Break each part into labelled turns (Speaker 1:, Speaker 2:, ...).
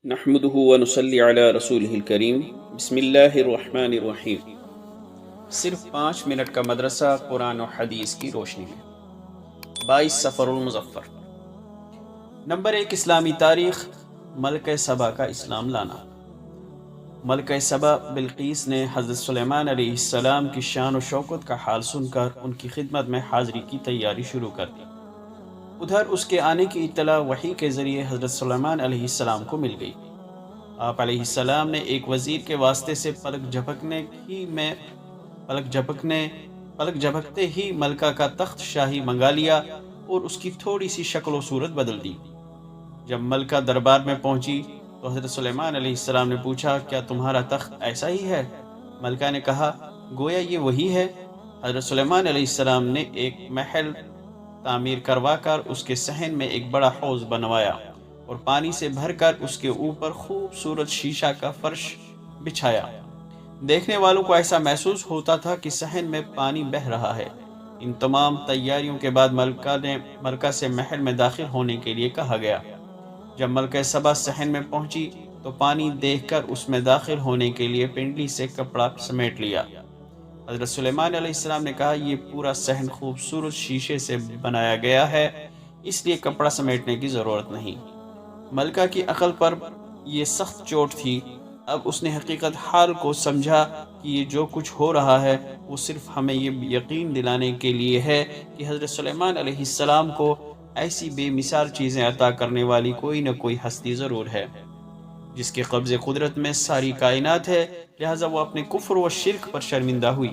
Speaker 1: نحمده ونصلي على رسوله الکریم بسم اللہ الرحمن الرحیم۔ صرف 5 منٹ کا مدرسہ قرآن و حدیث کی روشنی میں 22 صفر المظفر۔ نمبر 1، اسلامی تاریخ۔ ملکہ سبا کا اسلام لانا۔ ملکہ سبا بلقیس نے حضرت سلیمان علیہ السلام کی شان و شوکت کا حال سن کر ان کی خدمت میں حاضری کی تیاری شروع کر دی۔ ادھر اس کے آنے کی اطلاع وحی کے ذریعے حضرت سلیمان علیہ السلام کو مل گئی۔ آپ علیہ السلام نے ایک وزیر کے واسطے سے پلک جھپکتے ہی ملکہ کا تخت شاہی منگا لیا اور اس کی تھوڑی سی شکل و صورت بدل دی۔ جب ملکہ دربار میں پہنچی تو حضرت سلیمان علیہ السلام نے پوچھا، کیا تمہارا تخت ایسا ہی ہے؟ ملکہ نے کہا، گویا یہ وہی ہے۔ حضرت سلیمان علیہ السلام نے ایک محل تعمیر کروا کر اس کے صحن میں ایک بڑا حوض بنوایا اور پانی سے بھر کر اس کے اوپر خوبصورت شیشہ کا فرش بچھایا۔ دیکھنے والوں کو ایسا محسوس ہوتا تھا کہ صحن میں پانی بہہ رہا ہے۔ ان تمام تیاریوں کے بعد ملکہ سے محل میں داخل ہونے کے لیے کہا گیا۔ جب ملکہ سبا صحن میں پہنچی تو پانی دیکھ کر اس میں داخل ہونے کے لیے پنڈلی سے کپڑا سمیٹ لیا۔ حضرت سلیمان علیہ السلام نے کہا، یہ پورا صحن خوبصورت شیشے سے بنایا گیا ہے، اس لیے کپڑا سمیٹنے کی ضرورت نہیں۔ ملکہ کی عقل پر یہ سخت چوٹ تھی۔ اب اس نے حقیقت حال کو سمجھا کہ یہ جو کچھ ہو رہا ہے وہ صرف ہمیں یہ یقین دلانے کے لیے ہے کہ حضرت سلیمان علیہ السلام کو ایسی بے مثال چیزیں عطا کرنے والی کوئی نہ کوئی ہستی ضرور ہے جس کے قبضے قدرت میں ساری کائنات ہے۔ لہٰذا وہ اپنے کفر و شرک پر شرمندہ ہوئی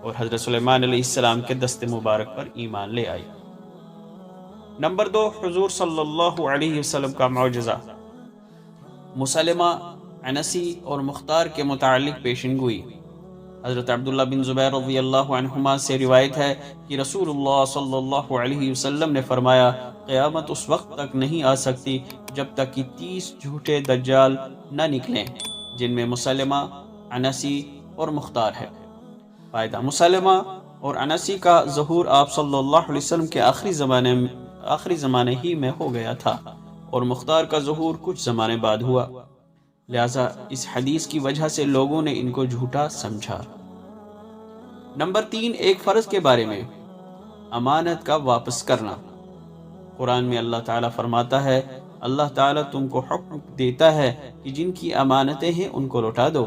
Speaker 1: اور حضرت سلیمان علیہ السلام کے دست مبارک پر ایمان لے آئی۔ نمبر 2، حضور صلی اللہ علیہ وسلم کا معجزہ۔ مسلمہ، عنسی اور مختار کے متعلق پیشن گوئی۔ حضرت عبداللہ بن زبیر رضی اللہ عنہما سے روایت ہے کہ رسول اللہ صلی اللہ علیہ وسلم نے فرمایا، قیامت اس وقت تک نہیں آ سکتی جب تک کہ 30 جھوٹے دجال نہ نکلیں، جن میں مسلمہ، عنسی اور مختار ہے۔ فائدہ: مسلمہ اور عنسی کا ظہور آپ صلی اللہ علیہ وسلم کے آخری زمانے ہی میں ہو گیا تھا اور مختار کا ظہور کچھ زمانے بعد ہوا، لہذا اس حدیث کی وجہ سے لوگوں نے ان کو جھوٹا سمجھا۔ نمبر 3، ایک فرض کے بارے میں، امانت کا واپس کرنا۔ قرآن میں اللہ تعالیٰ فرماتا ہے، اللہ تعالیٰ تم کو حکم دیتا ہے کہ جن کی امانتیں ہیں ان کو لوٹا دو۔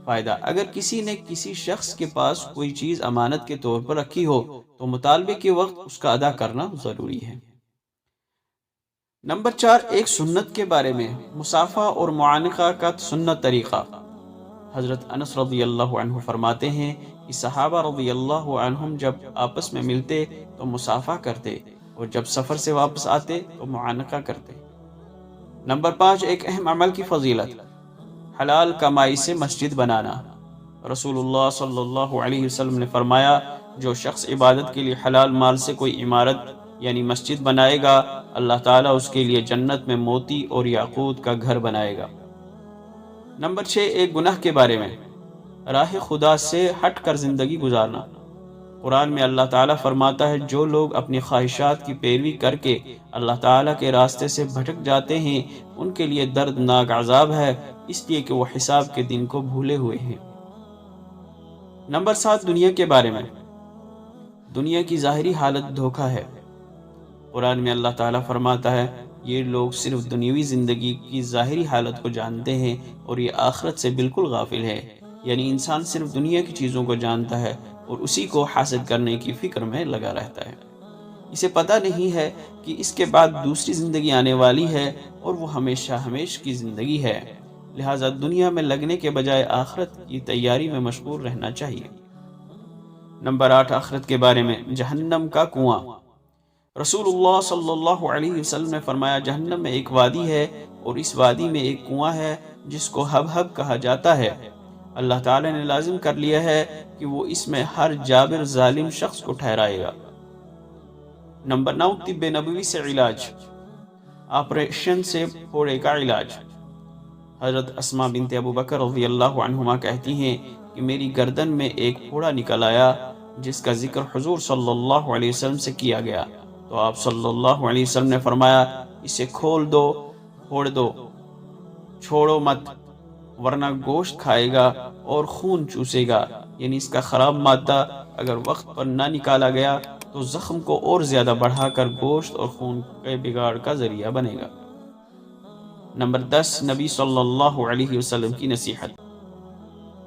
Speaker 1: فائدہ: اگر کسی نے کسی شخص کے پاس کوئی چیز امانت کے طور پر رکھی ہو تو مطالبے کے وقت اس کا ادا کرنا ضروری ہے۔ نمبر 4، ایک سنت کے بارے میں، مصافحہ اور معانقہ کا سنت طریقہ۔ حضرت انس رضی اللہ عنہ فرماتے ہیں کہ صحابہ رضی اللہ عنہم جب آپس میں ملتے تو مصافحہ کرتے اور جب سفر سے واپس آتے تو معانقہ کرتے۔ نمبر 5، ایک اہم عمل کی فضیلت، حلال کمائی سے مسجد بنانا۔ رسول اللہ صلی اللہ علیہ وسلم نے فرمایا، جو شخص عبادت کے لیے حلال مال سے کوئی عمارت یعنی مسجد بنائے گا، اللہ تعالیٰ اس کے لیے جنت میں موتی اور یاقوت کا گھر بنائے گا۔ نمبر 6، ایک گناہ کے بارے میں، راہ خدا سے ہٹ کر زندگی گزارنا۔ قرآن میں اللہ تعالیٰ فرماتا ہے، جو لوگ اپنی خواہشات کی پیروی کر کے اللہ تعالیٰ کے راستے سے بھٹک جاتے ہیں ان کے لیے دردناک عذاب ہے، اس لیے کہ وہ حساب کے دن کو بھولے ہوئے ہیں۔ نمبر 7، دنیا کے بارے میں، دنیا کی ظاہری حالت دھوکہ ہے۔ قرآن میں اللہ تعالیٰ فرماتا ہے، یہ لوگ صرف دنیاوی زندگی کی ظاہری حالت کو جانتے ہیں اور یہ آخرت سے بالکل غافل ہے۔ یعنی انسان صرف دنیا کی چیزوں کو جانتا ہے اور اسی کو حاصل کرنے کی فکر میں لگا رہتا ہے۔ اسے پتہ نہیں ہے کہ اس کے بعد دوسری زندگی آنے والی ہے اور وہ ہمیشہ ہمیشہ کی زندگی ہے، لہٰذا دنیا میں لگنے کے بجائے آخرت کی تیاری میں مشغول رہنا چاہیے۔ نمبر 8، آخرت کے بارے میں، جہنم کا کنواں۔ رسول اللہ صلی اللہ علیہ وسلم نے فرمایا، جہنم میں ایک وادی ہے اور اس وادی میں ایک کنواں ہے جس کو حب کہا جاتا ہے۔ اللہ تعالیٰ نے لازم کر لیا ہے کہ وہ اس میں ہر جابر ظالم شخص کو ٹھہرائے گا۔ نمبر 9، طب نبوی سے علاج، آپریشن سے پھوڑے کا علاج۔ حضرت اسماء بنت ابو بکر رضی اللہ عنہما کہتی ہیں کہ میری گردن میں ایک پھوڑا نکل آیا جس کا ذکر حضور صلی اللہ علیہ وسلم سے کیا گیا تو آپ صلی اللہ علیہ وسلم نے فرمایا، اسے کھول دو، پھوڑ دو۔ چھوڑو مت، ورنہ گوشت کھائے گا اور خون چوسے گا، یعنی اس کا خراب مادہ اگر وقت پر نہ نکالا گیا تو زخم کو اور زیادہ بڑھا کر گوشت اور خون کے بگاڑ کا ذریعہ بنے گا۔ نمبر 10، نبی صلی اللہ علیہ وسلم کی نصیحت۔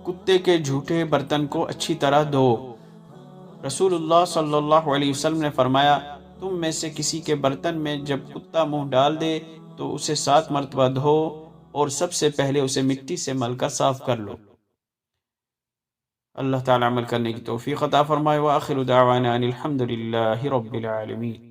Speaker 1: کتے کے جھوٹے برتن کو اچھی طرح دھو۔ رسول اللہ صلی اللہ علیہ وسلم نے فرمایا، تم میں سے کسی کے برتن میں جب کتا منہ ڈال دے تو اسے 7 مرتبہ دھو اور سب سے پہلے اسے مٹی سے مل کر صاف کر لو۔ اللہ تعالی عمل کرنے کی توفیق عطا فرمائے۔ وآخر دعوانا ان الحمد للہ رب العالمین۔